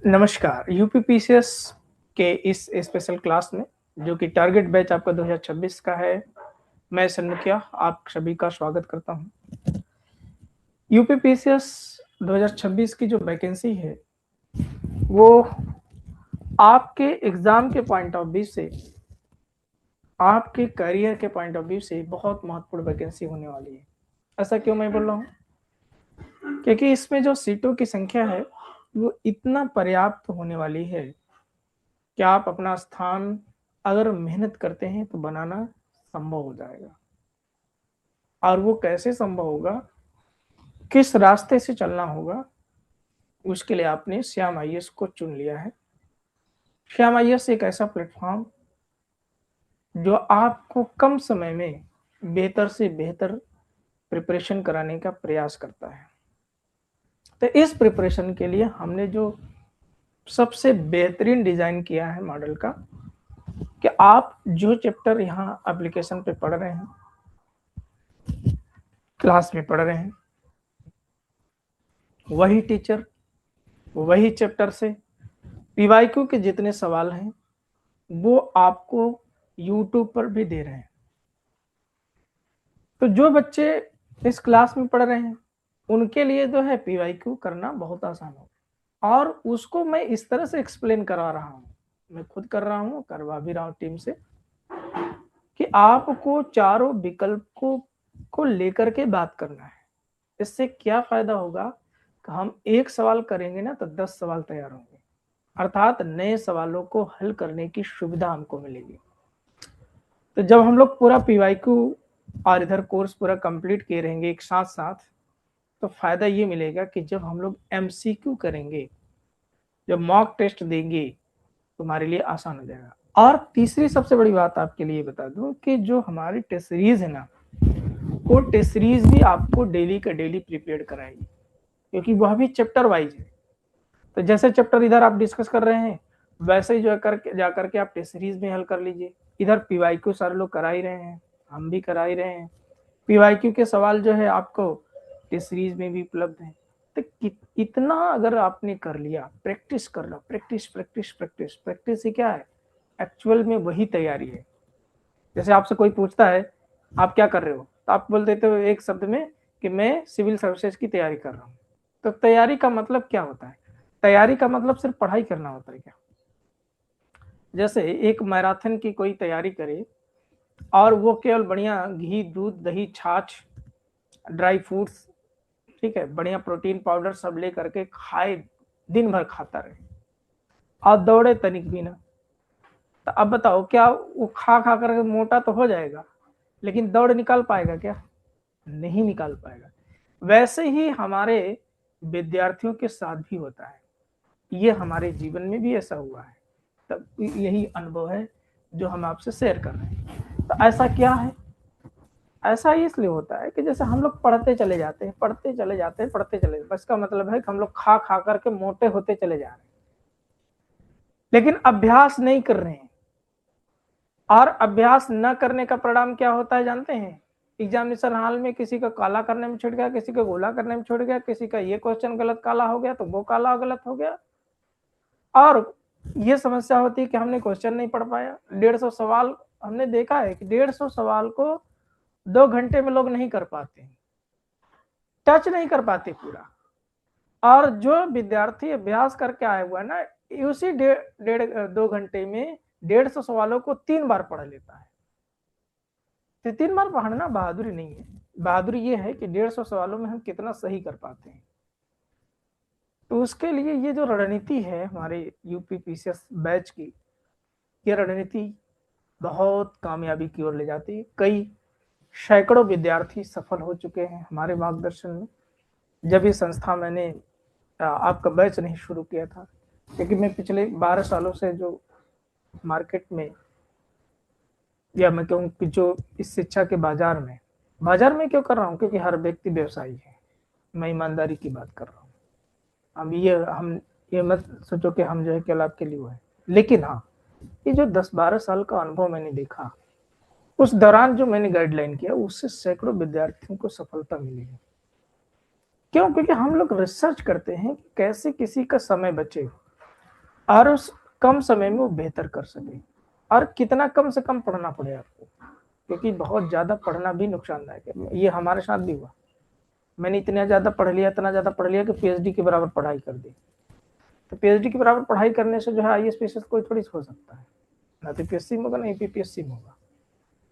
नमस्कार, यूपीपीसीएस के इस स्पेशल क्लास में जो कि टारगेट बैच आपका 2026 का है, मैं सन्मुखिया आप सभी का स्वागत करता हूं। यूपीपीसीएस 2026 की जो वैकेंसी है वो आपके एग्जाम के पॉइंट ऑफ व्यू से, आपके करियर के पॉइंट ऑफ व्यू से बहुत महत्वपूर्ण वैकेंसी होने वाली है। ऐसा क्यों मैं बोल रहा हूँ? क्योंकि इसमें जो सीटों की संख्या है वो इतना पर्याप्त होने वाली है कि आप अपना स्थान अगर मेहनत करते हैं तो बनाना संभव हो जाएगा। और वो कैसे संभव होगा, किस रास्ते से चलना होगा, उसके लिए आपने श्याम आईएएस को चुन लिया है। श्याम आईएएस एक ऐसा प्लेटफॉर्म जो आपको कम समय में बेहतर से बेहतर प्रिपरेशन कराने का प्रयास करता है। तो इस प्रिपरेशन के लिए हमने जो सबसे बेहतरीन डिजाइन किया है मॉडल का, कि आप जो चैप्टर यहाँ एप्लीकेशन पे पढ़ रहे हैं, क्लास में पढ़ रहे हैं, वही टीचर वही चैप्टर से पीवाईक्यू के जितने सवाल हैं वो आपको यूट्यूब पर भी दे रहे हैं। तो जो बच्चे इस क्लास में पढ़ रहे हैं उनके लिए जो है पीवाईक्यू करना बहुत आसान हो, और उसको मैं इस तरह से एक्सप्लेन करा रहा हूँ, मैं खुद कर रहा हूँ, करवा भी रहा हूँ टीम से, कि आपको चारों विकल्प को लेकर के बात करना है। इससे क्या फायदा होगा कि हम एक सवाल करेंगे ना तो 10 सवाल तैयार होंगे, अर्थात नए सवालों को हल करने की सुविधा हमको मिलेगी। तो जब हम लोग पूरा पीवाईक्यू और इधर कोर्स पूरा कंप्लीट किए रहेंगे एक साथ साथ, तो फायदा ये मिलेगा कि जब हम लोग एमसीक्यू करेंगे, जब मॉक टेस्ट देंगे, तुम्हारे लिए आसान हो जाएगा। और तीसरी सबसे बड़ी बात आपके लिए बता दूं कि जो हमारी टेस्ट सीरीज है ना, वो टेस्ट सीरीज भी आपको डेली का डेली प्रिपेयर कराएगी, क्योंकि वह भी चैप्टर वाइज है। तो जैसे चैप्टर इधर आप डिस्कस कर रहे हैं वैसे ही जो है करके जा करके आप टेस्ट सीरीज में हल कर लीजिए। इधर पीवाईक्यू सारे लोग करा ही रहे हैं, हम भी करा ही रहे हैं। पीवाईक्यू के सवाल जो है आपको टेस्ट सीरीज में भी उपलब्ध है। तो इतना अगर आपने कर लिया, प्रैक्टिस कर लो, प्रैक्टिस प्रैक्टिस प्रैक्टिस प्रैक्टिस ही क्या है, एक्चुअल में वही तैयारी है। जैसे आपसे कोई पूछता है आप क्या कर रहे हो, तो आप बोल देते हो एक शब्द में कि मैं सिविल सर्विसेज की तैयारी कर रहा हूँ। तो तैयारी का मतलब क्या होता है? तैयारी का मतलब सिर्फ पढ़ाई करना होता है क्या? जैसे एक मैराथन की कोई तैयारी करे और वो केवल बढ़िया घी, दूध, दही, छाछ, ड्राई फ्रूट्स, ठीक है, बढ़िया प्रोटीन पाउडर सब ले करके खाए, दिन भर खाता रहे और दौड़े तनिक भी ना, तो अब बताओ क्या वो खा खा करके मोटा तो हो जाएगा, लेकिन दौड़ निकाल पाएगा क्या? नहीं निकाल पाएगा। वैसे ही हमारे विद्यार्थियों के साथ भी होता है, ये हमारे जीवन में भी ऐसा हुआ है। तब यही अनुभव है जो हम आपसे शेयर कर रहे हैं। तो ऐसा क्या है? ऐसा इसलिए होता है कि जैसे हम लोग पढ़ते चले जाते हैं, पढ़ते चले जाते हैं, पढ़ते चले, बस का मतलब है कि हम लोग खा खा करके मोटे होते चले जा रहे हैं, लेकिन अभ्यास नहीं कर रहे हैं। और अभ्यास न करने का परिणाम क्या होता है जानते हैं? एग्जामिनेशन हॉल में किसी का काला करने में छूट गया, किसी का गोला करने में छूट गया, किसी का ये क्वेश्चन गलत काला हो गया तो वो काला गलत हो गया। और ये समस्या होती है कि हमने क्वेश्चन नहीं पढ़ पाया। 150 सवाल हमने देखा है कि 150 सवाल को 2 घंटे में लोग नहीं कर पाते, टच नहीं कर पाते पूरा। और जो विद्यार्थी अभ्यास करके आया हुआ है ना, उसी 2 घंटे में 150 सवालों को 3 बार पढ़ लेता है। तो 3 बार पढ़ना बहादुरी नहीं है, बहादुरी ये है कि 150 सवालों में हम कितना सही कर पाते हैं। तो उसके लिए ये जो रणनीति है हमारे यूपीपीसीएस बैच की, ये रणनीति बहुत कामयाबी की ओर ले जाती है। कई सैकड़ों विद्यार्थी सफल हो चुके हैं हमारे मार्गदर्शन में। जब ये संस्था मैंने आपका बैच नहीं शुरू किया था, क्योंकि मैं पिछले 12 सालों से जो मार्केट में, या मैं कहूँ कि जो इस शिक्षा के बाजार में क्यों कर रहा हूँ, क्योंकि हर व्यक्ति व्यवसायी है, मैं ईमानदारी की बात कर रहा हूँ। हम ये मत सोचो कि हम जो है केवल आपके लिए हुआ है, लेकिन हाँ, ये जो 10-12 साल का अनुभव मैंने देखा, उस दौरान जो मैंने गाइडलाइन किया उससे सैकड़ों विद्यार्थियों को सफलता मिली है। क्यों? क्योंकि हम लोग रिसर्च करते हैं कि कैसे किसी का समय बचे, और उस कम समय में वो बेहतर कर सके। और कितना कम से कम पढ़ना पड़े आपको, क्योंकि बहुत ज़्यादा पढ़ना भी नुकसानदायक है। ये हमारे साथ भी हुआ, मैंने इतना ज़्यादा पढ़ लिया, इतना ज़्यादा पढ़ लिया कि पीएचडी के बराबर पढ़ाई कर दी। तो पीएचडी के बराबर पढ़ाई करने से जो है आईएएस पीएस कोई थोड़ी हो सकता है, ना तो पीएससी में होगा ना यूपीपीएससी में होगा।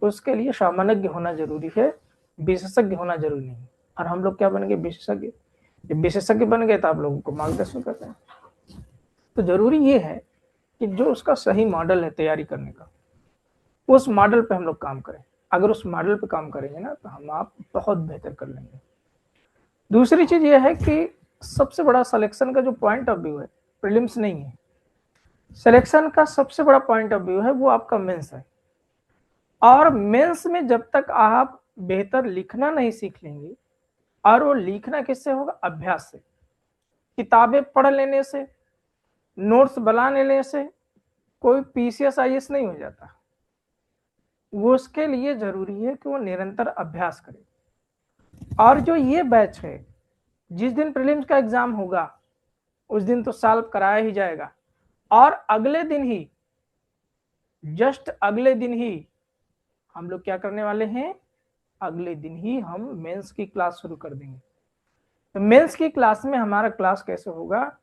तो उसके लिए सामान्य होना जरूरी है, विशेषज्ञ होना जरूरी नहीं। और हम लोग क्या बन गए, विशेषज्ञ। जब विशेषज्ञ बन गए तो आप लोगों को मार्गदर्शन करते हैं। तो जरूरी ये है कि जो उसका सही मॉडल है तैयारी करने का, उस मॉडल पे हम लोग काम करें। अगर उस मॉडल पे काम करेंगे ना तो हम आप बहुत बेहतर कर लेंगे। दूसरी चीज ये है कि सबसे बड़ा सिलेक्शन का जो पॉइंट ऑफ व्यू है, प्रीलिम्स नहीं है। सिलेक्शन का सबसे बड़ा पॉइंट ऑफ व्यू है वो आपका मेंस है। और मेंस में जब तक आप बेहतर लिखना नहीं सीख लेंगे, और वो लिखना किससे होगा, अभ्यास से, किताबें पढ़ लेने से, नोट्स बना लेने से कोई पीसीएस आईएएस नहीं हो जाता। वो उसके लिए जरूरी है कि वो निरंतर अभ्यास करे। और जो ये बैच है, जिस दिन प्रीलिम्स का एग्जाम होगा उस दिन तो सॉल्व कराया ही जाएगा, और अगले दिन ही, जस्ट अगले दिन ही हम लोग क्या करने वाले हैं, अगले दिन ही हम मेंस की क्लास शुरू कर देंगे। तो मेंस की क्लास में हमारा क्लास कैसे होगा,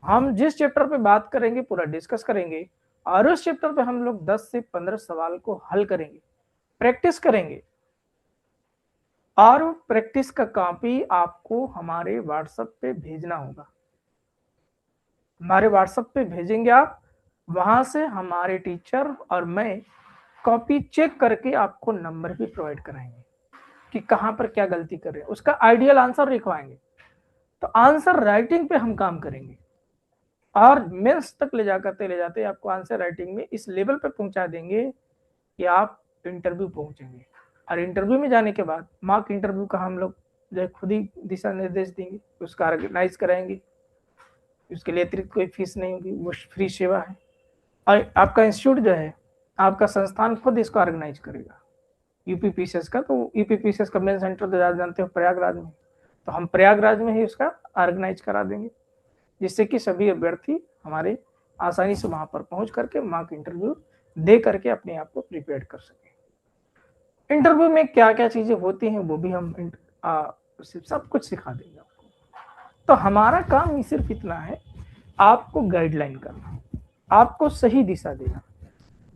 हम जिस चैप्टर पे बात करेंगे पूरा डिस्कस करेंगे, और उस चैप्टर पे हम लोग 10 से 15 सवाल को हल करेंगे, प्रैक्टिस करेंगे। और प्रैक्टिस का कॉपी आपको हमारे व्हाट्सएप पे भेजना होगा। हमारे व्हाट्सएप पे भेजेंगे आप, वहां से हमारे टीचर और मैं कॉपी चेक करके आपको नंबर भी प्रोवाइड कराएंगे कि कहां पर क्या गलती कर रहे हैं, उसका आइडियल आंसर लिखवाएंगे। तो आंसर राइटिंग पे हम काम करेंगे, और मेंस तक ले जाते आपको आंसर राइटिंग में इस लेवल पे पहुंचा देंगे कि आप इंटरव्यू पहुंचेंगे। और इंटरव्यू में जाने के बाद मॉक इंटरव्यू का हम लोग जो खुद ही दिशा निर्देश देंगे, उसका ऑर्गेनाइज कराएंगे। उसके लिए अतिरिक्त कोई फीस नहीं होगी, वो फ्री सेवा है। और आपका इंस्टीट्यूट जो है, आपका संस्थान खुद इसको ऑर्गेनाइज करेगा यूपीपीसीएस का। तो यूपीपीसीएस का मेन सेंटर तो ज़्यादा जानते हो प्रयागराज में, तो हम प्रयागराज में ही उसका ऑर्गेनाइज करा देंगे, जिससे कि सभी अभ्यर्थी हमारे आसानी से वहां पर पहुंच करके मॉक इंटरव्यू दे करके अपने आप को प्रिपेयर कर सके। इंटरव्यू में क्या क्या चीजें होती हैं वो भी हम सब कुछ सिखा देंगे आपको। तो हमारा काम ही सिर्फ इतना है, आपको गाइडलाइन करना, आपको सही दिशा देना।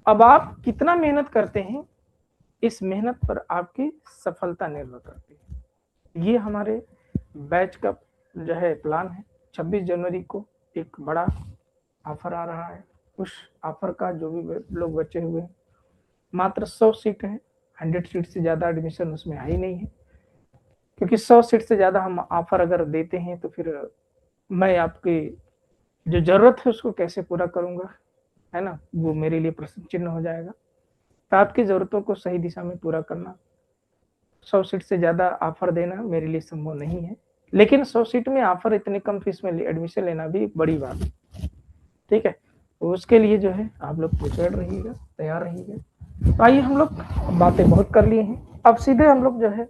अब आप कितना मेहनत करते हैं, इस मेहनत पर आपकी सफलता निर्भर करती है। ये हमारे बैच का जो है प्लान है। 26 जनवरी को एक बड़ा ऑफर आ रहा है। उस ऑफर का जो भी लोग बचे हुए हैं, मात्र 100 सीट है, 100 सीट से ज़्यादा एडमिशन उसमें है ही नहीं है। क्योंकि 100 सीट से ज़्यादा हम ऑफर अगर देते हैं तो फिर मैं आपकी जो ज़रूरत है उसको कैसे पूरा करूँगा, है ना, वो मेरे लिए प्रश्न चिन्ह हो जाएगा। तो आपकी ज़रूरतों को सही दिशा में पूरा करना, 100 सीट से ज़्यादा ऑफर देना मेरे लिए संभव नहीं है। लेकिन 100 सीट में ऑफर इतने कम फीस में एडमिशन लेना भी बड़ी बात है, ठीक है। तो उसके लिए जो है आप लोग प्रिपेयर्ड रहिएगा, तैयार रहिएगा। तो आइए, हम लोग बातें बहुत कर लिए हैं, अब सीधे हम लोग जो है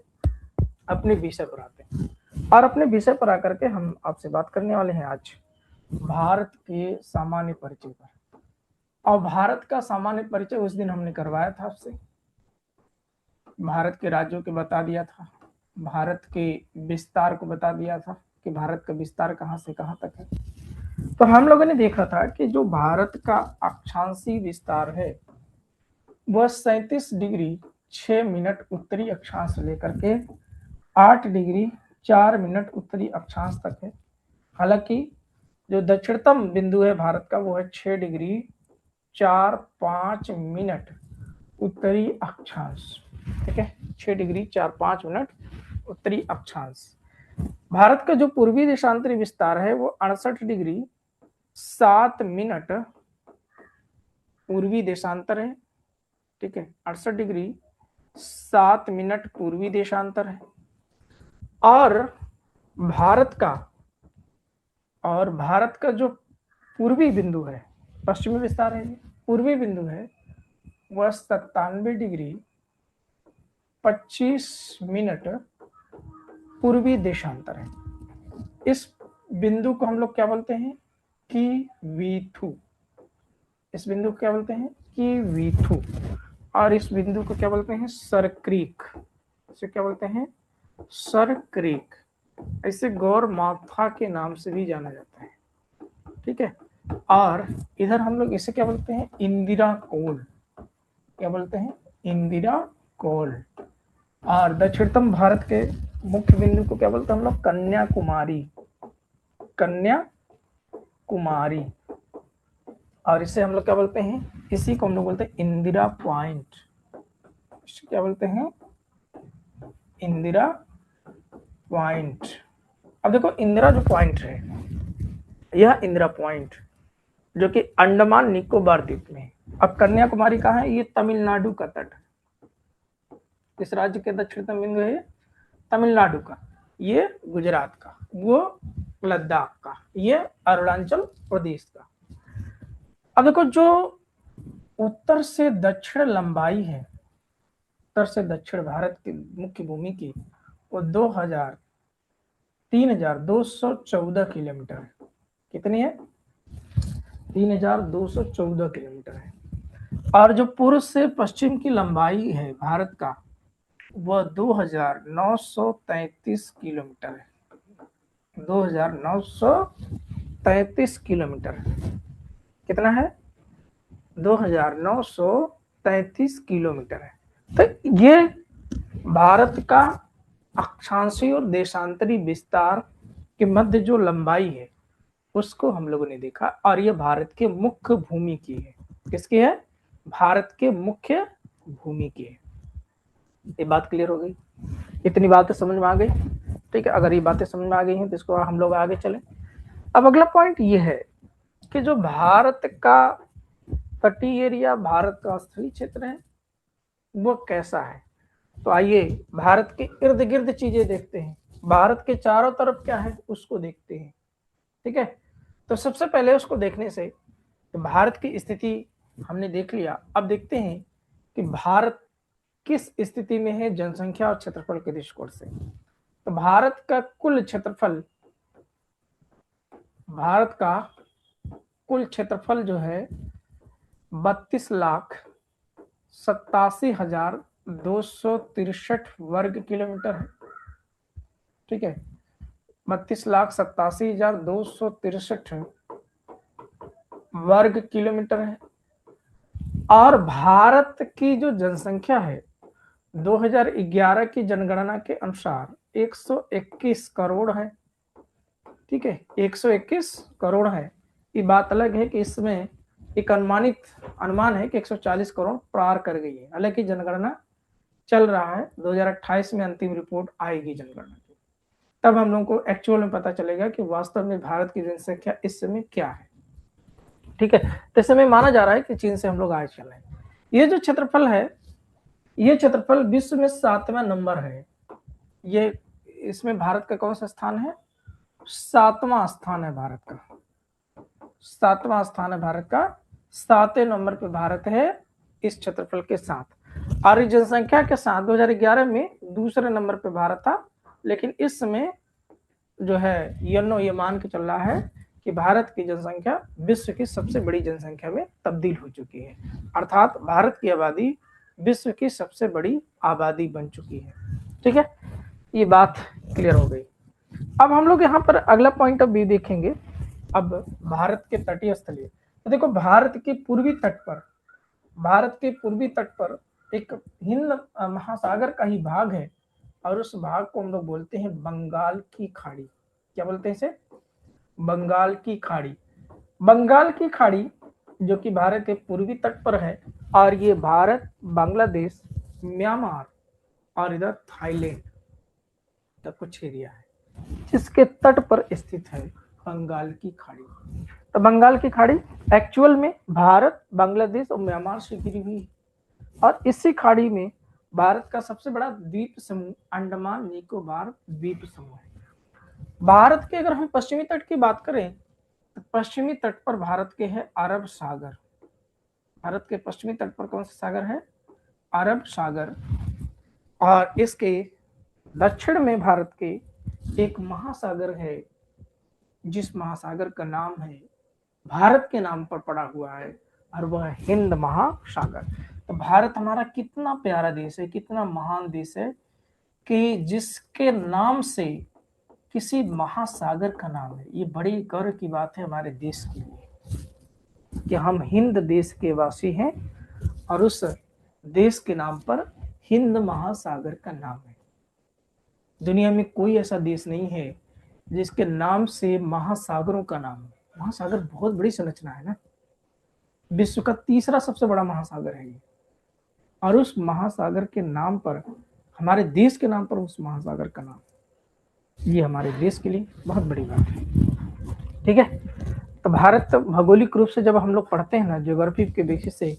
अपने विषय पर आते हैं। और अपने विषय पर आकर के हम आपसे बात करने वाले हैं आज भारत के सामान्य परिचय पर। और भारत का सामान्य परिचय उस दिन हमने करवाया था आपसे, भारत के राज्यों के बता दिया था, भारत के विस्तार को बता दिया था कि भारत का विस्तार कहाँ से कहाँ तक है। तो हम लोगों ने देखा था कि जो भारत का अक्षांशीय विस्तार है वह 37 डिग्री 6 मिनट उत्तरी अक्षांश लेकर के 8 डिग्री 4 मिनट उत्तरी अक्षांश तक है। हालांकि जो दक्षिणतम बिंदु है भारत का वो है 6 डिग्री 4-5 मिनट उत्तरी अक्षांश, ठीक है, 6 डिग्री 4-5 मिनट उत्तरी अक्षांश। भारत का जो पूर्वी देशांतरी विस्तार है वो 68 डिग्री 7 मिनट पूर्वी देशांतर है, ठीक है, 68 डिग्री 7 मिनट पूर्वी देशांतर है। और भारत का जो पूर्वी बिंदु है, पश्चिमी विस्तार है, पूर्वी बिंदु है वह 97 डिग्री 25 मिनट पूर्वी देशांतर है। इस बिंदु को हम लोग क्या बोलते हैं कि वी2, इस बिंदु को क्या बोलते हैं कि वीथु, और इस बिंदु को क्या बोलते हैं सर क्रीक। इसे क्या बोलते हैं सर क्रीक। इसे गौर माथा के नाम से भी जाना जाता है, ठीक है। और इधर हम लोग इसे क्या बोलते हैं इंदिरा कोल, क्या बोलते हैं इंदिरा कोल। और दक्षिणतम भारत के मुख्य बिंदु को क्या बोलते हैं हम लोग कन्याकुमारी, कन्याकुमारी। और इसे हम लोग क्या बोलते हैं, इसी को हम लोग बोलते हैं इंदिरा पॉइंट। इसे क्या बोलते हैं इंदिरा पॉइंट। अब देखो इंदिरा जो पॉइंट है, यह इंदिरा पॉइंट जो कि अंडमान निकोबार द्वीप में। अब कन्याकुमारी कहाँ है, ये तमिलनाडु का तट है। किस राज्य के दक्षिणतम बिंदु है, तमिलनाडु का, ये गुजरात का, वो लद्दाख का, ये अरुणाचल प्रदेश का। अब देखो जो उत्तर से दक्षिण लंबाई है, उत्तर से दक्षिण भारत की मुख्य भूमि की, वो 3214 किलोमीटर है। कितनी है 3214 किलोमीटर है। और जो पूर्व से पश्चिम की लंबाई है भारत का, वह 2933 किलोमीटर है। 2933 किलोमीटर है। कितना है 2933 किलोमीटर है। तो ये भारत का अक्षांशीय और देशांतरी विस्तार के मध्य जो लंबाई है उसको हम लोगों ने देखा, और ये भारत के मुख्य भूमि की है। किसकी है, भारत के मुख्य भूमि की है। ये बात क्लियर हो गई, इतनी बातें समझ में आ गई, ठीक है। अगर ये बातें समझ में आ गई हैं तो इसको हम लोग आगे चलें। अब अगला पॉइंट ये है कि जो भारत का तटीय एरिया, भारत का स्थलीय क्षेत्र है, वो कैसा है। तो आइए भारत के इर्द गिर्द चीजें देखते हैं, भारत के चारों तरफ क्या है उसको देखते हैं, ठीक है। तो सबसे पहले उसको देखने से तो भारत की स्थिति हमने देख लिया। अब देखते हैं कि भारत किस स्थिति में है जनसंख्या और क्षेत्रफल के दृष्टिकोण से। तो भारत का कुल क्षेत्रफल जो है 32,87,263 वर्ग किलोमीटर है, ठीक है। 32,87,263 वर्ग किलोमीटर है। और भारत की जो जनसंख्या है 2011 की जनगणना के अनुसार 121 करोड़ है, ठीक है। 121 करोड़ है। ये बात अलग है कि इसमें एक अनुमान है कि 140 करोड़ पार कर गई है। हालांकि जनगणना चल रहा है, 2028 में अंतिम रिपोर्ट आएगी जनगणना की, तब हम लोगों को एक्चुअल में पता चलेगा कि वास्तव में भारत की जनसंख्या इस समय क्या है, ठीक है। तो इस समय माना जा रहा है कि चीन से हम लोग आगे चल रहे हैं। ये जो क्षेत्रफल है, ये क्षेत्रफल विश्व में 7वां नंबर है। ये इसमें भारत का कौन सा स्थान है, 7वां स्थान है भारत का, 7वां स्थान है भारत का, 7वें नंबर पे भारत है इस क्षेत्रफल के साथ। और जनसंख्या के साथ 2011 में दूसरे नंबर पे भारत था, लेकिन इस समय जो है ये मान के चल रहा है कि भारत की जनसंख्या विश्व की सबसे बड़ी जनसंख्या में तब्दील हो चुकी है, अर्थात भारत की आबादी विश्व की सबसे बड़ी आबादी बन चुकी है, ठीक है। ये बात क्लियर हो गई। अब हम लोग यहाँ पर अगला पॉइंट ऑफ व्यू देखेंगे। अब भारत के तटीय स्थलीय, तो देखो भारत के पूर्वी तट पर एक हिंद महासागर का ही भाग है, और उस भाग को हम लोग बोलते हैं बंगाल की खाड़ी। क्या बोलते हैं इसे, बंगाल की खाड़ी। बंगाल की खाड़ी जो कि भारत के पूर्वी तट पर है, और ये भारत, बांग्लादेश, म्यांमार और इधर थाईलैंड तक कुछ एरिया है जिसके तट पर स्थित है बंगाल की खाड़ी। तो बंगाल की खाड़ी एक्चुअल में भारत, बांग्लादेश और म्यांमार से घिरी हुई है, और इसी खाड़ी में भारत का सबसे बड़ा द्वीप समूह अंडमान निकोबार द्वीप समूह है। भारत के अगर हम पश्चिमी तट की बात करें तो पश्चिमी तट पर भारत के है अरब सागर। भारत के पश्चिमी तट पर कौन सा सागर है, अरब सागर। और इसके दक्षिण में भारत के एक महासागर है, जिस महासागर का नाम है भारत के नाम पर पड़ा हुआ है, और वह हिंद महासागर। तो भारत हमारा कितना प्यारा देश है, कितना महान देश है कि जिसके नाम से किसी महासागर का नाम है। ये बड़ी गर्व की बात है हमारे देश के लिए कि हम हिंद देश के वासी हैं और उस देश के नाम पर हिंद महासागर का नाम है। दुनिया में कोई ऐसा देश नहीं है जिसके नाम से महासागरों का नाम है। महासागर बहुत बड़ी संरचना है ना, विश्व का तीसरा सबसे बड़ा महासागर है ये, और उस महासागर के नाम पर, हमारे देश के नाम पर उस महासागर का नाम, ये हमारे देश के लिए बहुत बड़ी बात है। ठीक है, तो भारत भौगोलिक रूप से जब हम लोग पढ़ते हैं ना ज्योग्राफी के बेसिस से,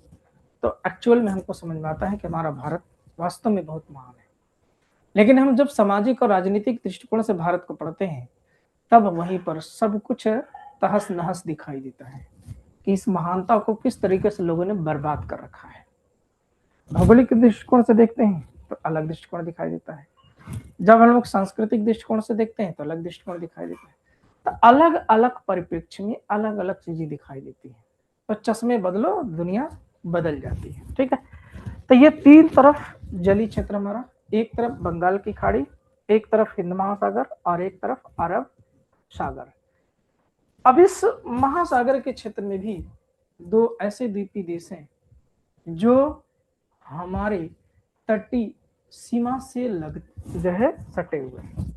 तो एक्चुअल में हमको समझ में आता है कि हमारा भारत वास्तव में बहुत महान है। लेकिन हम जब सामाजिक और राजनीतिक दृष्टिकोण से भारत को पढ़ते हैं तब वहीं पर सब कुछ तहस नहस दिखाई देता है कि इस महानता को किस तरीके से लोगों ने बर्बाद कर रखा है। भौगोलिक दृष्टिकोण से देखते हैं तो अलग दृष्टिकोण दिखाई देता है, जब हम लोग सांस्कृतिक दृष्टिकोण से देखते हैं तो अलग दृष्टिकोण दिखाई देता है। तो अलग अलग परिप्रेक्ष्य में अलग अलग चीजें दिखाई देती हैं। तो चश्मे बदलो दुनिया बदल जाती है। ठीक है, तो ये तीन तरफ जलीय क्षेत्र हमारा, एक तरफ बंगाल की खाड़ी, एक तरफ हिंद महासागर और एक तरफ अरब सागर। अब इस महासागर के क्षेत्र में भी दो ऐसे द्वीपीय देश हैं जो हमारे तटीय सीमा से लग जो है सटे हुए हैं,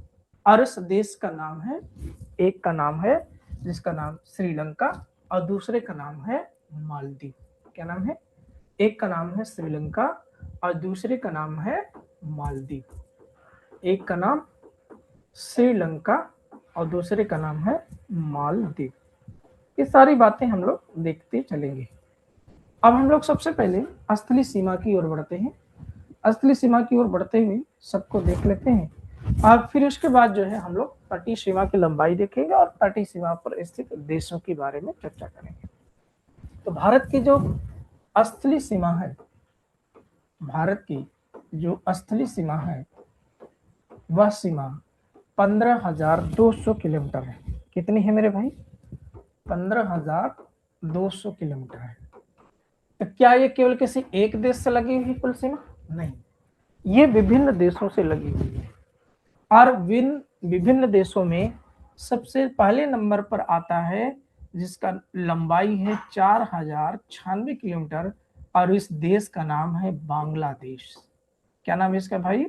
और इस देश का नाम है, एक का नाम है जिसका नाम श्रीलंका और दूसरे का नाम है मालदीव। क्या नाम है? एक का नाम है श्रीलंका और दूसरे का नाम है मालदीव। एक का नाम श्रीलंका और दूसरे का नाम है मालदीव। ये सारी बातें हम लोग देखते चलेंगे। अब हम लोग सबसे पहले स्थलीय सीमा की ओर बढ़ते हैं। स्थलीय सीमा की ओर बढ़ते हुए सबको देख लेते हैं और फिर उसके बाद जो है हम लोग तटीय सीमा की लंबाई देखेंगे और तटीय सीमा पर स्थित देशों के बारे में चर्चा करेंगे। तो भारत की जो स्थलीय सीमा है, भारत की जो स्थलीय सीमा है वह सीमा 15,200 किलोमीटर है। कितनी है मेरे भाई? 15,200 किलोमीटर है। तो क्या ये केवल किसी एक देश से लगी हुई कुल सीमा? नहीं, ये विभिन्न देशों से लगी हुई है और विभिन्न देशों में सबसे पहले नंबर पर आता है जिसका लंबाई है 4,096 किलोमीटर और इस देश का नाम है बांग्लादेश। क्या नाम है इसका भाई?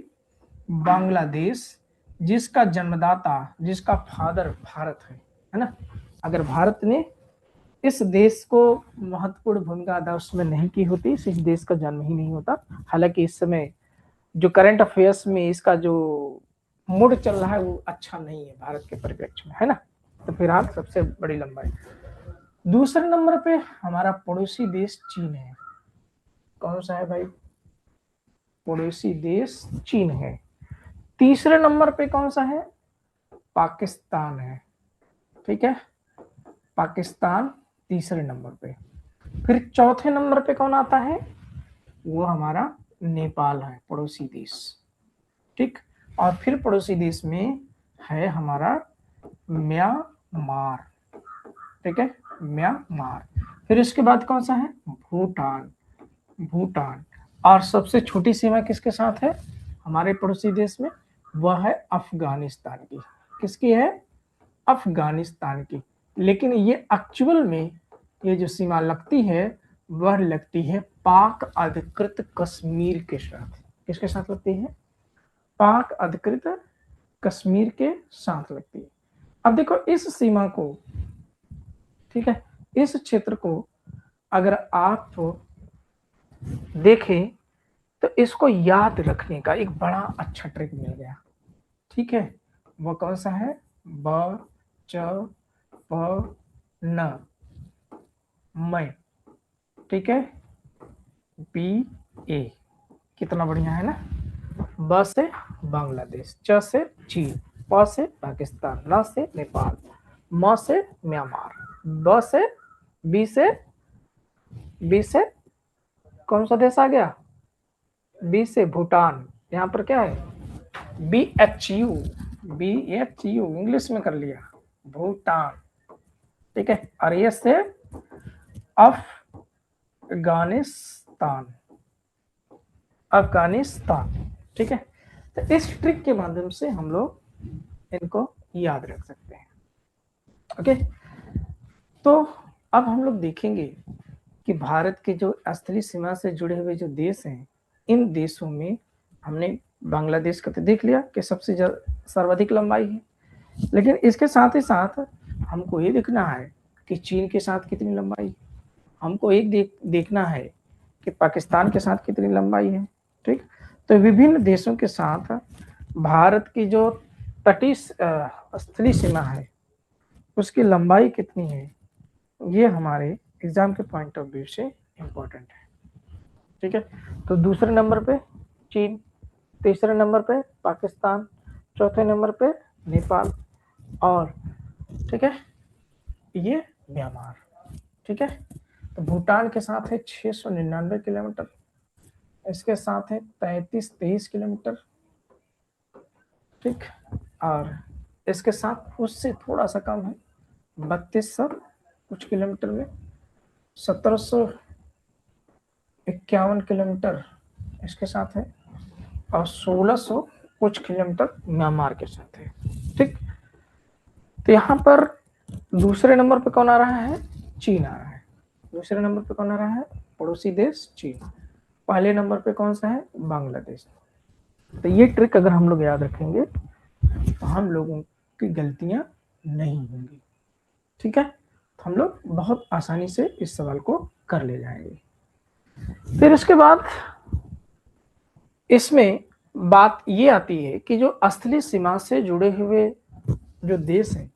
बांग्लादेश, जिसका जन्मदाता, जिसका फादर भारत है ना। अगर भारत ने इस देश को महत्वपूर्ण भूमिका अदा उसमें नहीं की होती, इस देश का जन्म ही नहीं होता। हालांकि इस समय जो करंट अफेयर्स में इसका जो मूड चल रहा है वो अच्छा नहीं है भारत के परिप्रेक्ष्य में, है ना। तो फिलहाल सबसे बड़ी लंबाई। दूसरे नंबर पे हमारा पड़ोसी देश चीन है। कौन सा है भाई? पड़ोसी देश चीन है। तीसरे नंबर पे कौन सा है? पाकिस्तान है। ठीक है, पाकिस्तान तीसरे नंबर पे। फिर चौथे नंबर पे कौन आता है? वो हमारा नेपाल है, पड़ोसी देश। ठीक, और फिर पड़ोसी देश में है हमारा म्यांमार। ठीक है, म्यांमार। फिर इसके बाद कौन सा है? भूटान। भूटान। और सबसे छोटी सीमा किसके साथ है हमारे पड़ोसी देश में? वह है अफगानिस्तान की। किसकी है? अफगानिस्तान की। लेकिन ये एक्चुअल में ये जो सीमा लगती है वह लगती है पाक अधिकृत कश्मीर के साथ। किसके साथ लगती है? पाक अधिकृत कश्मीर के साथ लगती है। अब देखो इस सीमा को, ठीक है, इस क्षेत्र को अगर आप देखें तो इसको याद रखने का एक बड़ा अच्छा ट्रिक मिल गया। ठीक है, वो कौन सा है? ब च प न मैं। ठीक है, बी ए। कितना बढ़िया है ना। ब से बांग्लादेश, च से चीन, प से पाकिस्तान, न से नेपाल, म से म्यांमार, ब से बी से कौन सा देश आ गया? बी से भूटान। यहाँ पर क्या है? BHU, इंग्लिश में कर लिया, भूटान। ठीक है, और ये से अफगानिस्तान, अफगानिस्तान। ठीक है, तो इस ट्रिक के माध्यम से हम लोग इनको याद रख सकते हैं। ओके, तो अब हम लोग देखेंगे कि भारत के जो स्थलीय सीमा से जुड़े हुए जो देश हैं, इन देशों में हमने बांग्लादेश का तो देख लिया कि सबसे सर्वाधिक लंबाई है, लेकिन इसके साथ ही साथ हमको ये देखना है कि चीन के साथ कितनी लंबाई है, हमको एक देखना है कि पाकिस्तान के साथ कितनी लंबाई है। ठीक, तो विभिन्न देशों के साथ भारत की जो तटीय स्थलीय सीमा है उसकी लंबाई कितनी है, ये हमारे एग्जाम के पॉइंट ऑफ व्यू से इम्पोर्टेंट है। ठीक है, तो दूसरे नंबर पे चीन, तीसरे नंबर पे पाकिस्तान, चौथे नंबर पे नेपाल, और ठीक है ये म्यांमार। ठीक है, तो भूटान के साथ है 699 किलोमीटर, इसके साथ है 33-23 किलोमीटर। ठीक, और इसके साथ उससे थोड़ा सा कम है 3200 कुछ किलोमीटर में, 1751 किलोमीटर इसके साथ है, और 1600 कुछ किलोमीटर म्यांमार के साथ है। ठीक, तो यहाँ पर दूसरे नंबर पे कौन आ रहा है, चीन आ रहा है। दूसरे नंबर पे कौन आ रहा है, पड़ोसी देश चीन। पहले नंबर पे कौन सा है, बांग्लादेश। तो ये ट्रिक अगर हम लोग याद रखेंगे तो हम लोगों की गलतियां नहीं होंगी। ठीक है, तो हम लोग बहुत आसानी से इस सवाल को कर ले जाएंगे। फिर इसके बाद इसमें बात ये आती है कि जो स्थलीय सीमा से जुड़े हुए जो देश हैं,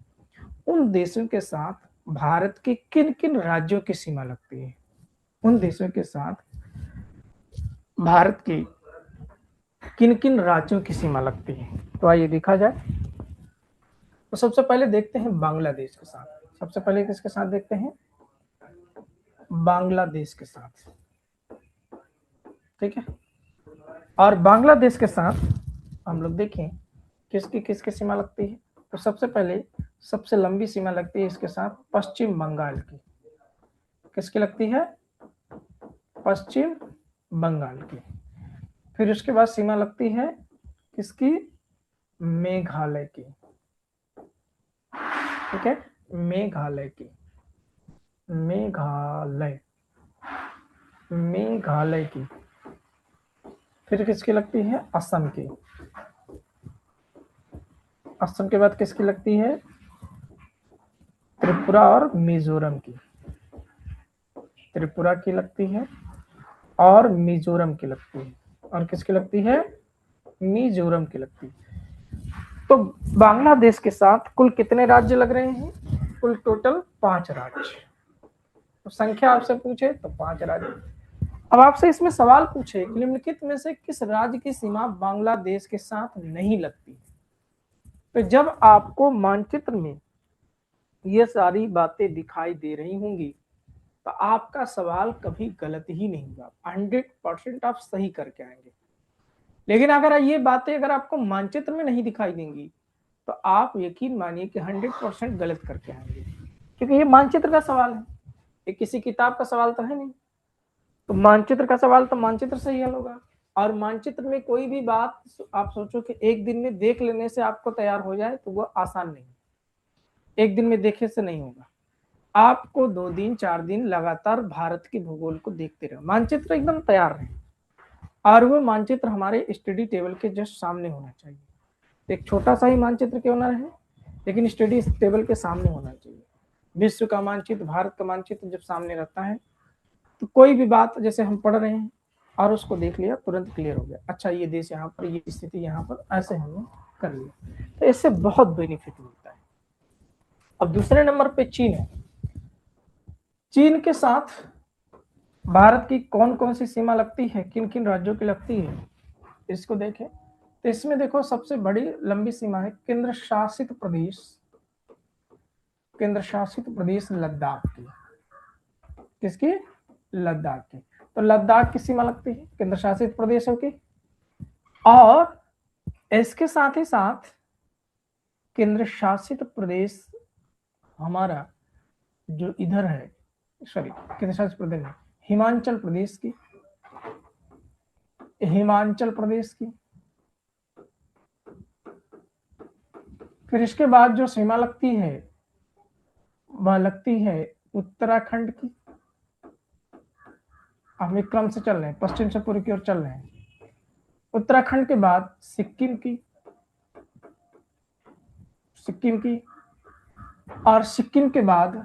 उन देशों के साथ भारत के किन किन राज्यों की सीमा लगती है, उन देशों के साथ भारत की किन किन राज्यों की सीमा लगती है। तो आइए देखा जाए। तो सबसे पहले देखते हैं बांग्लादेश के साथ। सबसे पहले किसके साथ देखते हैं, बांग्लादेश के साथ। ठीक है, और बांग्लादेश के साथ हम लोग देखें किसकी किसकी सीमा लगती है। तो सबसे पहले सबसे लंबी सीमा लगती है इसके साथ पश्चिम बंगाल की। किसकी लगती है, पश्चिम बंगाल की। फिर उसके बाद सीमा लगती है किसकी, मेघालय की। ठीक है, मेघालय की, मेघालय, मेघालय की। फिर किसकी लगती है, असम की। असम के बाद किसकी लगती है, त्रिपुरा और मिजोरम की। त्रिपुरा की लगती है और मिजोरम की लगती है, और किसकी लगती है, मिजोरम की लगती है। तो बांग्लादेश के साथ कुल कितने राज्य लग रहे हैं, कुल टोटल 5 राज्य। तो संख्या आपसे पूछे तो 5 राज्य। अब आपसे इसमें सवाल पूछे कि निम्नलिखित में से किस राज्य की सीमा बांग्लादेश के साथ नहीं लगती। तो जब आपको मानचित्र में ये सारी बातें दिखाई दे रही होंगी तो आपका सवाल कभी गलत ही नहीं होगा, 100% आप सही करके आएंगे। लेकिन अगर ये बातें अगर आपको मानचित्र में नहीं दिखाई देंगी तो आप यकीन मानिए कि 100% गलत करके आएंगे, क्योंकि ये मानचित्र का सवाल है, ये किसी किताब का सवाल तो है नहीं। तो मानचित्र का सवाल तो मानचित्र से ही हल होगा, और मानचित्र में कोई भी बात आप सोचो कि एक दिन में देख लेने से आपको तैयार हो जाए तो वो आसान नहीं, एक दिन में देखे से नहीं होगा। आपको 2 दिन 4 दिन लगातार भारत के भूगोल को देखते रहो, मानचित्र एकदम तैयार रहे, और वो मानचित्र हमारे स्टडी टेबल के जस्ट सामने होना चाहिए। एक छोटा सा ही मानचित्र क्यों ना रहे, लेकिन स्टडी टेबल के सामने होना चाहिए। विश्व का मानचित्र, भारत का मानचित्र जब सामने रहता है तो कोई भी बात जैसे हम पढ़ रहे हैं और उसको देख लिया, तुरंत क्लियर हो गया, अच्छा ये देश यहाँ पर, ये स्थिति यहाँ पर, ऐसे हमने कर लिया, तो इससे बहुत बेनिफिट मिलता है। अब दूसरे नंबर पे चीन है। चीन के साथ भारत की कौन कौन सी सीमा लगती है, किन किन राज्यों की लगती है, इसको देखें। तो इसमें देखो सबसे बड़ी लंबी सीमा है केंद्र शासित प्रदेश, केंद्र शासित प्रदेश लद्दाख की। किसकी, लद्दाख की। तो लद्दाख की सीमा लगती है केंद्र शासित प्रदेशों की, और इसके साथ ही साथ केंद्र शासित प्रदेश हमारा जो इधर है, सॉरी केंद्र शासित प्रदेश हिमाचल प्रदेश की, हिमाचल प्रदेश की। फिर इसके बाद जो सीमा लगती है वह लगती है उत्तराखंड की। हम एक क्रम से चल रहे हैं, पश्चिम से पूर्व की ओर चल रहे हैं। उत्तराखंड के बाद सिक्किम की, सिक्किम की, और सिक्किम के बाद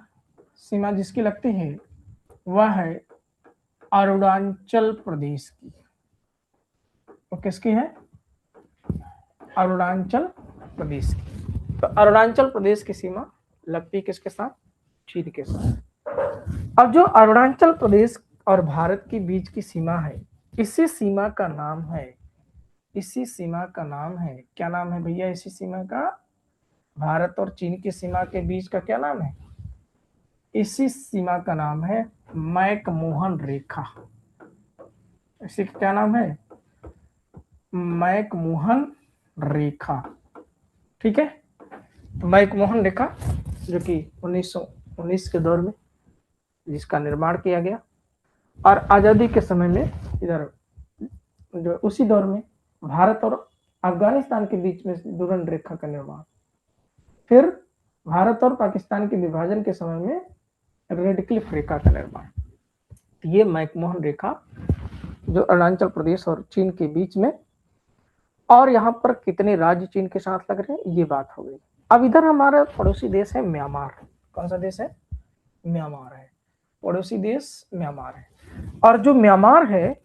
सीमा जिसकी लगती है वह है अरुणाचल प्रदेश की। तो किसकी है? अरुणाचल प्रदेश की। तो अरुणाचल प्रदेश की सीमा लगती किसके साथ? चीन के साथ। अब जो अरुणाचल प्रदेश और भारत के बीच की सीमा है, इसी सीमा का नाम है, इसी सीमा का नाम है, क्या नाम है भैया इसी सीमा का? भारत और चीन की सीमा के बीच का क्या नाम है? इसी सीमा का नाम है मैकमोहन रेखा। इसी का क्या नाम है? मैकमोहन रेखा। ठीक है, तो मैकमोहन रेखा जो कि 1919 के दौर में जिसका निर्माण किया गया, और आजादी के समय में इधर जो उसी दौर में भारत और अफगानिस्तान के बीच में दुरंत रेखा का निर्माण, फिर भारत और पाकिस्तान के विभाजन के समय में रेड क्लिफ रेखा का निर्माण। ये मैकमोहन रेखा जो अरुणाचल प्रदेश और चीन के बीच में, और यहाँ पर कितने राज्य चीन के साथ लग रहे हैं ये बात हो गई। अब इधर हमारा पड़ोसी देश है म्यांमार। कौन सा देश है? म्यांमार है, पड़ोसी देश म्यांमार है। और जो म्यांमार है,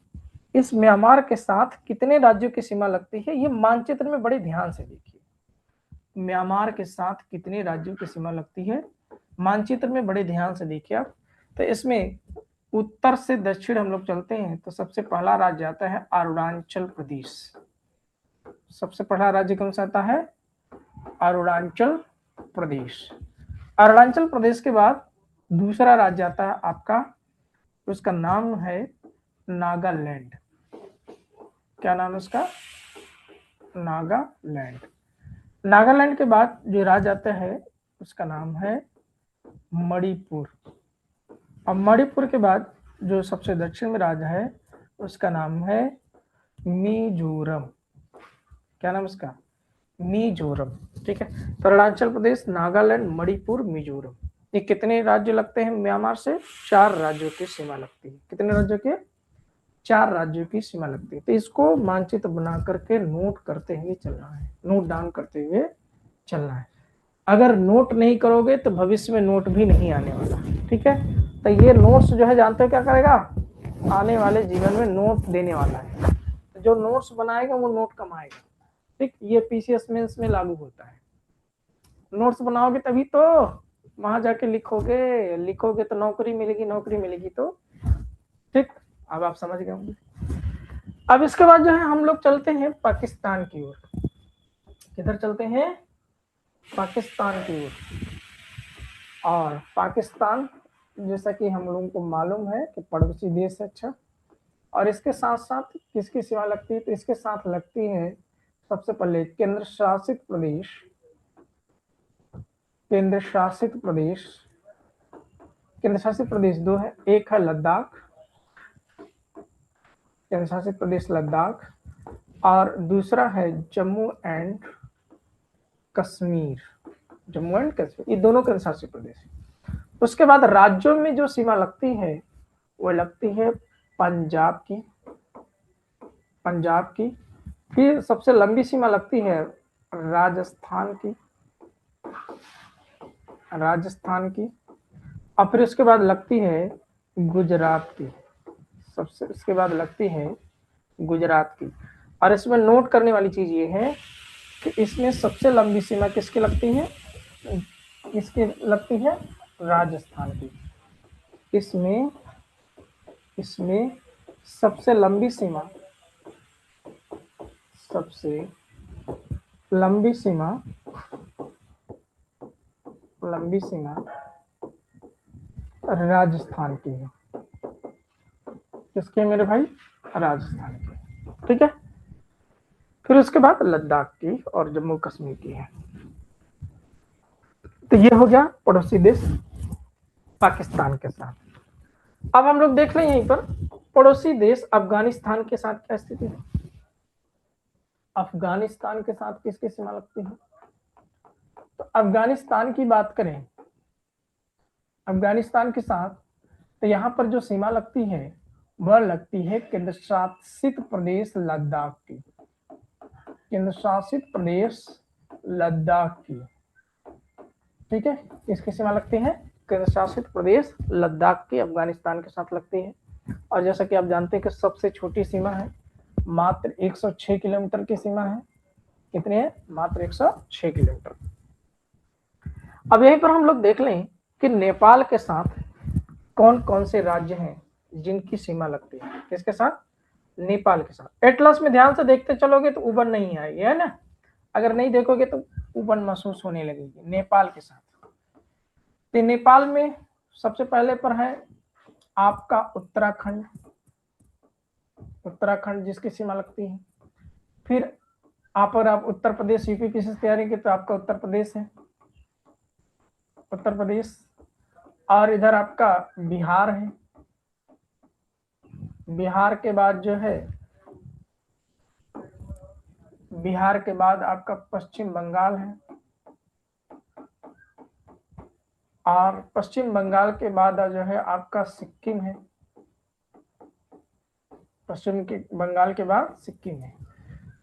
इस म्यांमार के साथ कितने राज्यों की सीमा लगती है ये मानचित्र में बड़े ध्यान से देखिए। म्यांमार के साथ कितने राज्यों की सीमा लगती है मानचित्र में बड़े ध्यान से देखिए आप। तो इसमें उत्तर से दक्षिण हम लोग चलते हैं तो सबसे पहला राज्य आता है अरुणाचल प्रदेश। सबसे पहला राज्य कौन सा आता है? अरुणाचल प्रदेश। अरुणाचल प्रदेश के बाद दूसरा राज्य आता है आपका, उसका नाम है नागालैंड। क्या नाम है उसका? नागालैंड। नागालैंड के बाद जो राज्य आता है उसका नाम है मणिपुर। और मणिपुर के बाद जो सबसे दक्षिण में राज्य है उसका नाम है मिजोरम। क्या नाम उसका? मिजोरम। ठीक है, तो अरुणाचल प्रदेश, नागालैंड, मणिपुर, मिजोरम, ये कितने राज्य लगते हैं म्यांमार से? 4 राज्यों की सीमा लगती है। कितने राज्यों के? 4 राज्यों की सीमा लगती है। तो इसको मानचित्र बना करके नोट करते हुए चलना है, नोट डाउन करते हुए चलना है। अगर नोट नहीं करोगे तो भविष्य में नोट भी नहीं आने वाला। ठीक है, तो ये नोट्स जो है जानते हो क्या करेगा? आने वाले जीवन में नोट देने वाला है। जो नोट्स बनाएगा वो नोट कमाएगा। ठीक, ये पीसीएस मेंस में लागू होता है। नोट्स बनाओगे तभी तो वहां जाके लिखोगे, लिखोगे तो नौकरी मिलेगी, नौकरी मिलेगी तो। ठीक, अब आप समझ गए होंगे। अब इसके बाद जो है हम लोग चलते हैं पाकिस्तान की ओर। किधर चलते हैं? पाकिस्तान की ओर। और पाकिस्तान जैसा कि हम लोगों को मालूम है कि पड़ोसी देश है। अच्छा, और इसके साथ साथ किसकी सीमा लगती है? तो इसके साथ लगती है सबसे पहले केंद्र शासित प्रदेश, केंद्र शासित प्रदेश, केंद्र शासित प्रदेश 2 है। एक है लद्दाख, केंद्र शासित प्रदेश लद्दाख, और दूसरा है जम्मू एंड कश्मीर। जम्मू एंड कश्मीर, ये दोनों केंद्र शासित प्रदेश है। उसके बाद राज्यों में जो सीमा लगती है वो लगती है पंजाब की, पंजाब की। फिर सबसे लंबी सीमा लगती है राजस्थान की, राजस्थान की। और फिर उसके बाद लगती है गुजरात की, सबसे उसके बाद लगती है गुजरात की। और इसमें नोट करने वाली चीज ये है कि इसमें सबसे लंबी सीमा किसकी लगती है? किसकी लगती है? राजस्थान की। इसमें इसमें सबसे लंबी सीमा, सबसे लंबी सीमा, लंबी सीमा राजस्थान की है। किसकी है मेरे भाई? राजस्थान की। ठीक है, फिर उसके बाद लद्दाख की और जम्मू कश्मीर की है। तो ये हो गया पड़ोसी देश पाकिस्तान के साथ। अब हम लोग देख लें यहीं पर पड़ोसी देश अफगानिस्तान के साथ क्या स्थिति है। अफगानिस्तान के साथ किसकी सीमा लगती है? तो अफगानिस्तान की बात करें, अफगानिस्तान के साथ, तो यहाँ पर जो सीमा लगती है वह लगती है केंद्र शासित प्रदेश लद्दाख की, केंद्र शासित प्रदेश लद्दाख की। ठीक है, इसकी सीमा लगती है केंद्र शासित प्रदेश लद्दाख की, अफगानिस्तान के साथ लगती है। और जैसा कि आप जानते हैं कि सबसे छोटी सीमा है, मात्र 106 किलोमीटर की सीमा है। कितनी है? मात्र 106 किलोमीटर। अब यहीं पर हम लोग देख लें कि नेपाल के साथ कौन कौन से राज्य हैं जिनकी सीमा लगती है। किसके साथ? नेपाल के साथ। एटलस में ध्यान से देखते चलोगे तो उबन नहीं आएगी, है ना? अगर नहीं देखोगे तो उबन महसूस होने लगेगी। नेपाल के साथ, तो नेपाल में सबसे पहले पर है आपका उत्तराखंड, उत्तराखंड जिसकी सीमा लगती है। फिर आप उत्तर प्रदेश यूपी की तैयारी की तो आपका उत्तर प्रदेश है, उत्तर प्रदेश। और इधर आपका बिहार है, बिहार के बाद जो है, बिहार के बाद आपका पश्चिम बंगाल है, और पश्चिम बंगाल के बाद जो है आपका सिक्किम है, पश्चिम के बंगाल के बाद सिक्किम है।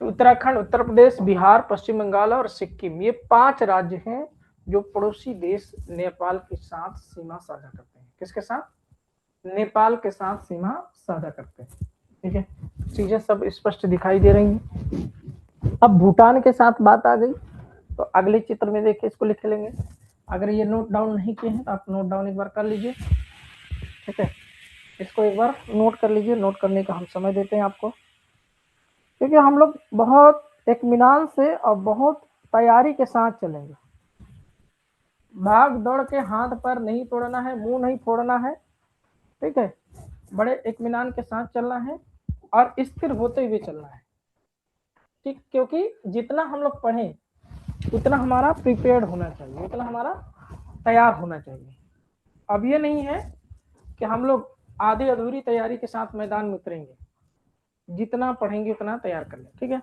तो उत्तराखंड, उत्तर प्रदेश, बिहार, पश्चिम बंगाल और सिक्किम, ये 5 राज्य हैं जो पड़ोसी देश नेपाल के साथ सीमा साझा करते हैं। किसके साथ? नेपाल के साथ सीमा साझा करते हैं। ठीक है, चीजें सब स्पष्ट दिखाई दे रही हैं। अब भूटान के साथ बात आ गई, तो अगले चित्र में देखिए, इसको लिख लेंगे। अगर ये नोट डाउन नहीं किए हैं तो आप नोट डाउन एक बार कर लीजिए। ठीक है, इसको एक बार नोट कर लीजिए। नोट करने का हम समय देते हैं आपको, क्योंकि हम लोग बहुत इत्मीनान से और बहुत तैयारी के साथ चलेंगे। भाग दौड़ के हाथ पर नहीं तोड़ना है, मुंह नहीं फोड़ना है। ठीक है, बड़े इत्मीनान के साथ चलना है और स्थिर होते हुए चलना है। ठीक, क्योंकि जितना हम लोग पढ़ें उतना हमारा प्रिपेयर्ड होना चाहिए, उतना हमारा तैयार होना चाहिए। अब ये नहीं है कि हम लोग आधी अधूरी तैयारी के साथ मैदान में उतरेंगे, जितना पढ़ेंगे उतना तैयार कर लें। ठीक है,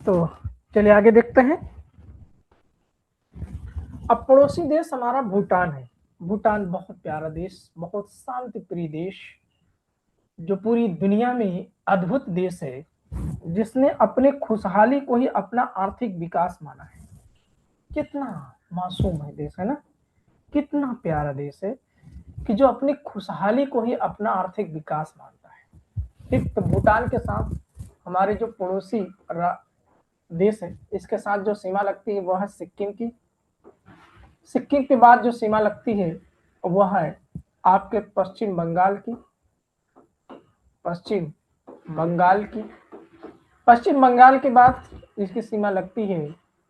तो चलिए आगे देखते हैं। अब पड़ोसी देश हमारा भूटान है। भूटान बहुत प्यारा देश, बहुत शांति प्रिय देश, जो पूरी दुनिया में अद्भुत देश है, जिसने अपने खुशहाली को ही अपना आर्थिक विकास माना है। कितना मासूम है देश, है ना? कितना प्यारा देश है कि जो अपनी खुशहाली को ही अपना आर्थिक विकास मानता है। ठीक, तो भूटान के साथ हमारे जो पड़ोसी देश है, इसके साथ जो सीमा लगती है वह है सिक्किम की। सिक्किम के बाद जो सीमा लगती है वह है आपके पश्चिम बंगाल की, पश्चिम बंगाल की। पश्चिम बंगाल के बाद इसकी सीमा लगती है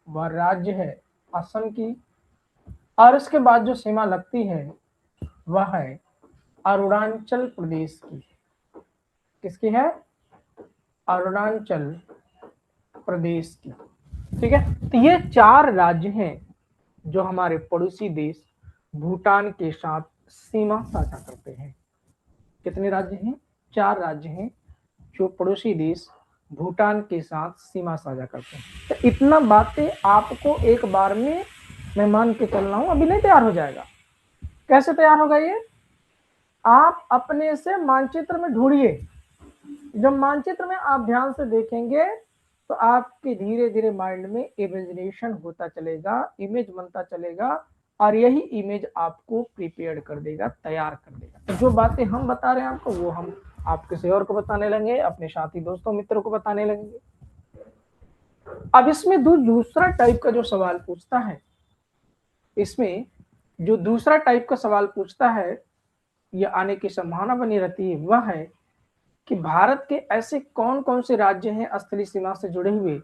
वह राज्य है असम की, और इसके बाद जो सीमा लगती है वह है अरुणाचल प्रदेश की। किसकी है? अरुणाचल प्रदेश की। ठीक है, तो ये 4 राज्य हैं जो हमारे पड़ोसी देश भूटान के साथ सीमा साझा करते हैं। कितने राज्य हैं? 4 राज्य हैं जो पड़ोसी देश भूटान के साथ सीमा साझा करते हैं। तो इतना बातें आपको एक बार में मैं मान के चल रहा हूं, अभी नहीं तैयार हो जाएगा। कैसे तैयार होगा ये? आप अपने से मानचित्र में ढूंढिए। जब मानचित्र में आप ध्यान से देखेंगे तो आपके धीरे धीरे माइंड में इमेजिनेशन होता चलेगा, इमेज बनता चलेगा, और यही इमेज आपको प्रिपेयर कर देगा, तैयार कर देगा। तो जो बातें हम बता रहे हैं आपको, वो हम आप किसी और को बताने लगेंगे, अपने साथी दोस्तों मित्रों को बताने लगेंगे। अब इसमें दूसरा टाइप का जो सवाल पूछता है, इसमें जो दूसरा टाइप का सवाल पूछता है, यह आने की संभावना बनी रहती है, वह है कि भारत के ऐसे कौन कौन से राज्य हैं स्थलीय सीमा से जुड़े हुए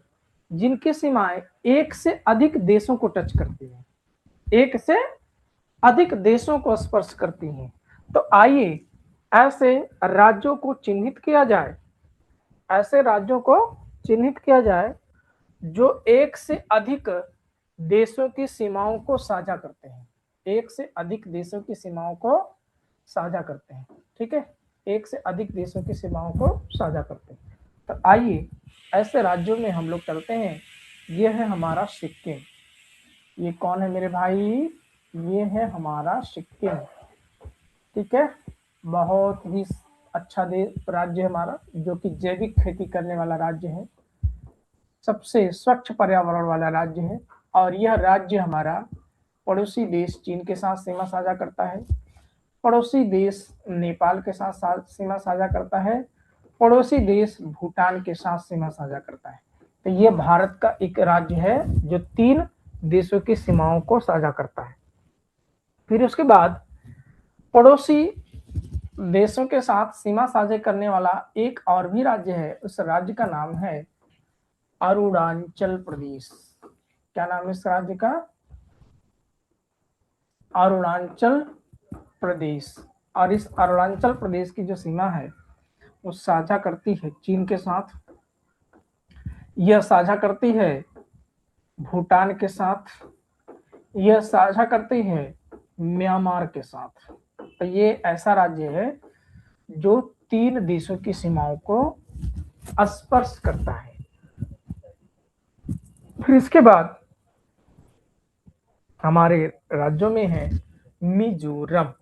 जिनकी सीमाएं एक से अधिक देशों को टच करती हैं, एक से अधिक देशों को स्पर्श करती हैं। तो आइए ऐसे राज्यों को चिन्हित किया जाए ऐसे राज्यों को चिन्हित किया जाए जो एक से अधिक देशों की सीमाओं को साझा करते हैं। एक से अधिक देशों की सीमाओं को साझा करते हैं, ठीक है, एक से अधिक देशों की सीमाओं को साझा करते हैं। तो आइए ऐसे राज्यों में हम लोग चलते हैं। ये है हमारा सिक्किम। ये कौन है मेरे भाई? ये है हमारा सिक्किम, ठीक है। बहुत ही अच्छा राज्य है हमारा, जो कि जैविक खेती करने वाला राज्य है, सबसे स्वच्छ पर्यावरण वाला राज्य है। और यह राज्य हमारा पड़ोसी देश चीन के साथ सीमा साझा करता है, पड़ोसी देश नेपाल के साथ सीमा साझा करता है, पड़ोसी देश भूटान के साथ सीमा साझा करता है। तो ये भारत का एक राज्य है जो 3 देशों की सीमाओं को साझा करता है। फिर उसके बाद पड़ोसी देशों के साथ सीमा साझा करने वाला एक और भी राज्य है। उस राज्य का नाम है अरुणाचल प्रदेश। क्या नाम है इस राज्य का? अरुणाचल प्रदेश। और इस अरुणाचल प्रदेश की जो सीमा है वो साझा करती है चीन के साथ, यह साझा करती है भूटान के साथ, यह साझा करती है म्यांमार के साथ। तो ये ऐसा राज्य है जो 3 देशों की सीमाओं को स्पर्श करता है। फिर इसके बाद हमारे राज्यों में है मिजोरम।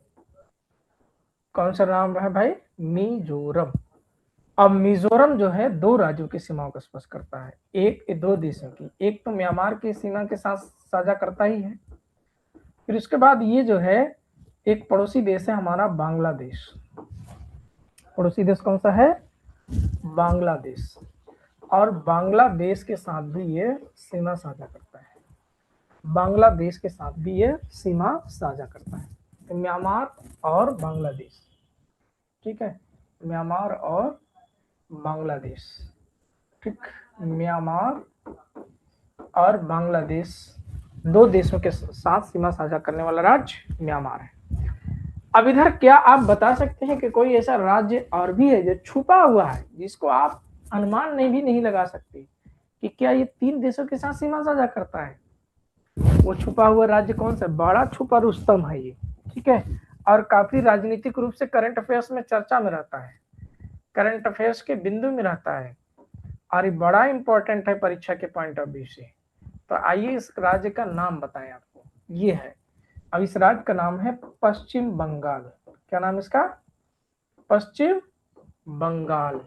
कौन सा नाम है भाई? मिजोरम। अब मिजोरम जो है 2 राज्यों की सीमाओं को स्पर्श करता है, एक 2 देशों की। एक तो म्यांमार की सीमा के साथ साझा करता ही है। फिर उसके बाद ये जो है एक पड़ोसी देश है हमारा बांग्लादेश। पड़ोसी देश कौन सा है? बांग्लादेश। और बांग्लादेश के साथ भी ये सीमा साझा करता है, बांग्लादेश के साथ भी ये सीमा साझा करता है। तो म्यांमार और बांग्लादेश, ठीक है, म्यांमार और बांग्लादेश, ठीक, म्यांमार और बांग्लादेश 2 देशों के साथ सीमा साझा करने वाला राज्य म्यांमार है। अब इधर क्या आप बता सकते हैं कि कोई ऐसा राज्य और भी है जो छुपा हुआ है, जिसको आप अनुमान नहीं लगा सकते कि क्या ये 3 देशों के साथ सीमा साझा करता है? वो छुपा हुआ राज्य कौन सा? बड़ा छुपा रुस्तम है ये, ठीक है। और काफी राजनीतिक रूप से करंट अफेयर्स में चर्चा में रहता है, करंट अफेयर्स के बिंदु में रहता है, और ये बड़ा इंपॉर्टेंट है परीक्षा के पॉइंट ऑफ व्यू से। तो आइए इस राज्य का नाम बताएं आपको। ये है, अब इस राज्य का नाम है पश्चिम बंगाल। क्या नाम इसका? पश्चिम बंगाल।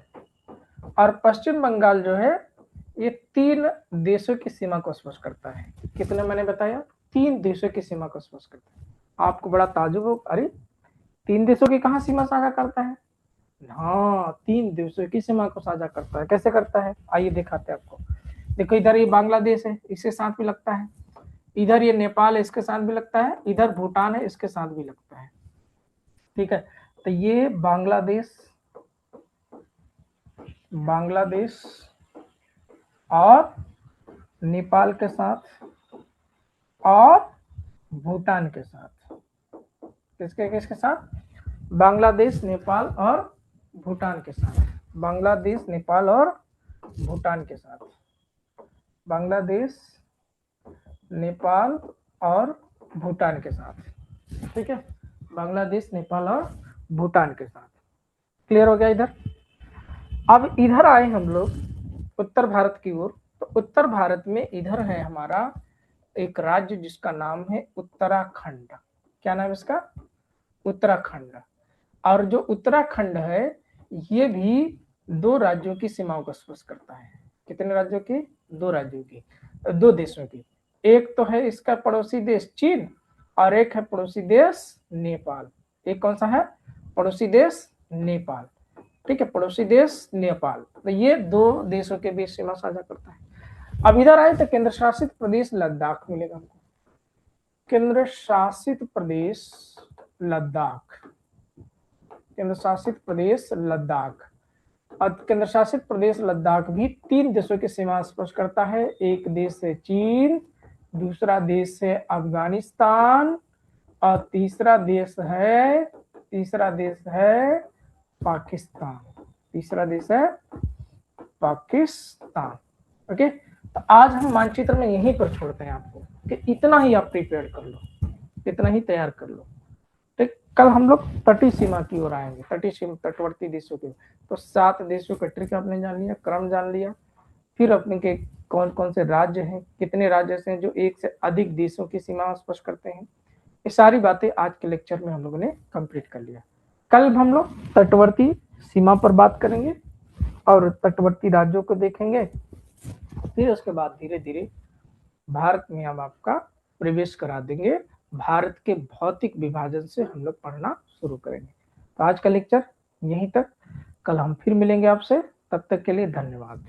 और पश्चिम बंगाल जो है ये 3 देशों की सीमा को स्पर्श करता है। कितने मैंने बताया? 3 देशों की सीमा को स्पर्श करता है। आपको बड़ा ताज्जुब हो, अरे 3 देशों की कहाँ सीमा साझा करता है? हाँ, 3 देशों की सीमा को साझा करता है। कैसे करता है आइए दिखाते हैं आपको। देखो इधर ये बांग्लादेश है, इसके साथ भी लगता है, इधर ये नेपाल है, इसके साथ भी लगता है, इधर भूटान है, इसके साथ भी लगता है, ठीक है। तो ये बांग्लादेश, बांग्लादेश और नेपाल के साथ और भूटान के साथ, किसके किसके साथ? बांग्लादेश, नेपाल और भूटान के साथ, बांग्लादेश, नेपाल और भूटान के साथ, बांग्लादेश, नेपाल और भूटान के साथ, ठीक है, बांग्लादेश, नेपाल और भूटान के साथ। क्लियर हो गया इधर? अब इधर आए हम लोग उत्तर भारत की ओर। तो उत्तर भारत में इधर है हमारा एक राज्य जिसका नाम है उत्तराखंड। क्या नाम है इसका? उत्तराखंड। और जो उत्तराखंड है ये भी 2 राज्यों की सीमाओं को स्पर्श करता है। कितने राज्यों की? 2 राज्यों की, 2 देशों की। एक तो है इसका पड़ोसी देश चीन और एक है पड़ोसी देश नेपाल। एक कौन सा है? पड़ोसी देश नेपाल, ठीक है, पड़ोसी देश नेपाल। तो ये 2 देशों के बीच सीमा साझा करता है। अब इधर आए तो केंद्र शासित प्रदेश लद्दाख मिलेगा हमको। केंद्र शासित प्रदेश लद्दाख, केंद्र शासित प्रदेश लद्दाख। और केंद्र शासित प्रदेश लद्दाख भी 3 देशों की सीमा स्पर्श करता है। एक देश है चीन, दूसरा देश है अफगानिस्तान और तीसरा देश है पाकिस्तान। तीसरा देश है पाकिस्तान। ओके, तो आज हम मानचित्र में यहीं पर छोड़ते हैं आपको कि इतना ही आप प्रिपेयर कर लो, इतना ही तैयार कर लो। ठीक, कल हम लोग तटीय सीमा की ओर आएंगे, तटीय सीमा तटवर्ती देशों की। तो 7 देशों का ट्रिक आपने जान लिया, क्रम जान लिया, फिर अपने के कौन कौन से राज्य हैं, कितने राज्य हैं जो एक से अधिक देशों की सीमा स्पर्श करते हैं, ये सारी बातें आज के लेक्चर में हम लोगों ने कंप्लीट कर लिया। कल हम लोग तटवर्ती सीमा पर बात करेंगे और तटवर्ती राज्यों को देखेंगे, फिर उसके बाद धीरे धीरे भारत में हम आपका प्रवेश करा देंगे, भारत के भौतिक विभाजन से हम लोग पढ़ना शुरू करेंगे। तो आज का लेक्चर यहीं तक, कल हम फिर मिलेंगे आपसे, तब तक के लिए धन्यवाद।